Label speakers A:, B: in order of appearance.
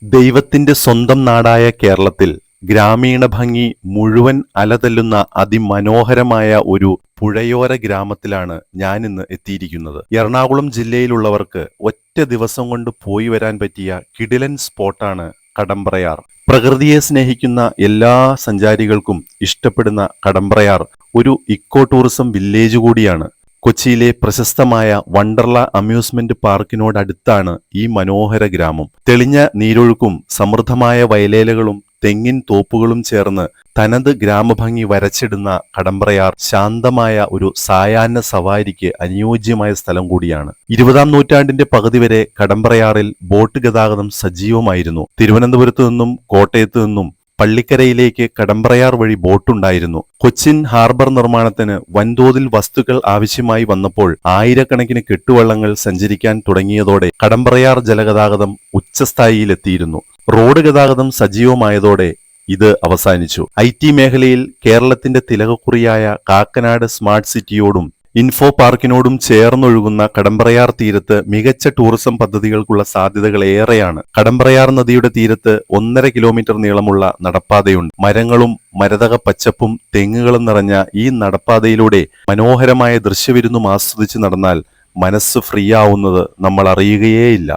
A: ദൈവത്തിന്റെ സ്വന്തം നാടായ കേരളത്തിൽ ഗ്രാമീണ ഭംഗി മുഴുവൻ അലതല്ലുന്ന അതിമനോഹരമായ ഒരു പുഴയോര ഗ്രാമത്തിലാണ് ഞാനിന്ന് എത്തിയിരിക്കുന്നത്. എറണാകുളം ജില്ലയിലുള്ളവർക്ക് ഒറ്റ ദിവസം കൊണ്ട് പോയി വരാൻ പറ്റിയ കിടിലൻ സ്പോട്ടാണ് കടമ്പ്രയാർ. പ്രകൃതിയെ സ്നേഹിക്കുന്ന എല്ലാ സഞ്ചാരികൾക്കും ഇഷ്ടപ്പെടുന്ന കടമ്പ്രയാർ ഒരു ഇക്കോ ടൂറിസം വില്ലേജ് കൂടിയാണ്. കൊച്ചിയിലെ പ്രശസ്തമായ വണ്ടർല അമ്യൂസ്മെന്റ് പാർക്കിനോടടുത്താണ് ഈ മനോഹര ഗ്രാമം. തെളിഞ്ഞ നീരൊഴുക്കും സമൃദ്ധമായ വയലേലകളും തെങ്ങിൻ തോപ്പുകളും ചേർന്ന് തനത് ഗ്രാമഭംഗി വരച്ചിടുന്ന കടമ്പ്രയാർ ശാന്തമായ ഒരു സായാഹ്ന സവാരിക്ക് അനുയോജ്യമായ സ്ഥലം കൂടിയാണ്. 20-ാം നൂറ്റാണ്ടിന്റെ പകുതി വരെ കടമ്പ്രയാറിൽ ബോട്ട് ഗതാഗതം സജീവമായിരുന്നു. തിരുവനന്തപുരത്തു നിന്നും കോട്ടയത്തു നിന്നും പള്ളിക്കരയിലേക്ക് കടമ്പ്രയാർ വഴി ബോട്ടുണ്ടായിരുന്നു. കൊച്ചിൻ ഹാർബർ നിർമ്മാണത്തിന് വൻതോതിൽ വസ്തുക്കൾ ആവശ്യമായി വന്നപ്പോൾ ആയിരക്കണക്കിന് കെട്ടുവള്ളങ്ങൾ സഞ്ചരിക്കാൻ തുടങ്ങിയതോടെ കടമ്പ്രയാർ ജലഗതാഗതം ഉച്ചസ്ഥായിയിലെത്തിയിരുന്നു. റോഡ് ഗതാഗതം സജീവമായതോടെ ഇത് അവസാനിച്ചു. IT മേഖലയിൽ കേരളത്തിന്റെ തിലകക്കുറിയായ കാക്കനാട് സ്മാർട്ട് സിറ്റിയോടും ഇൻഫോ പാർക്കിനോടും ചേർന്നൊഴുകുന്ന കടമ്പ്രയാർ തീരത്ത് മികച്ച ടൂറിസം പദ്ധതികൾക്കുള്ള സാധ്യതകൾ ഏറെയാണ്. കടമ്പ്രയാർ നദിയുടെ തീരത്ത് 1.5 കിലോമീറ്റർ നീളമുള്ള നടപ്പാതയുണ്ട്. മരങ്ങളും മരതക പച്ചപ്പും തെങ്ങുകളും നിറഞ്ഞ ഈ നടപ്പാതയിലൂടെ മനോഹരമായ ദൃശ്യവിരുന്നും ആസ്വദിച്ച് നടന്നാൽ മനസ്സ് ഫ്രീ ആവുന്നത് നമ്മൾ അറിയുകയേയില്ല.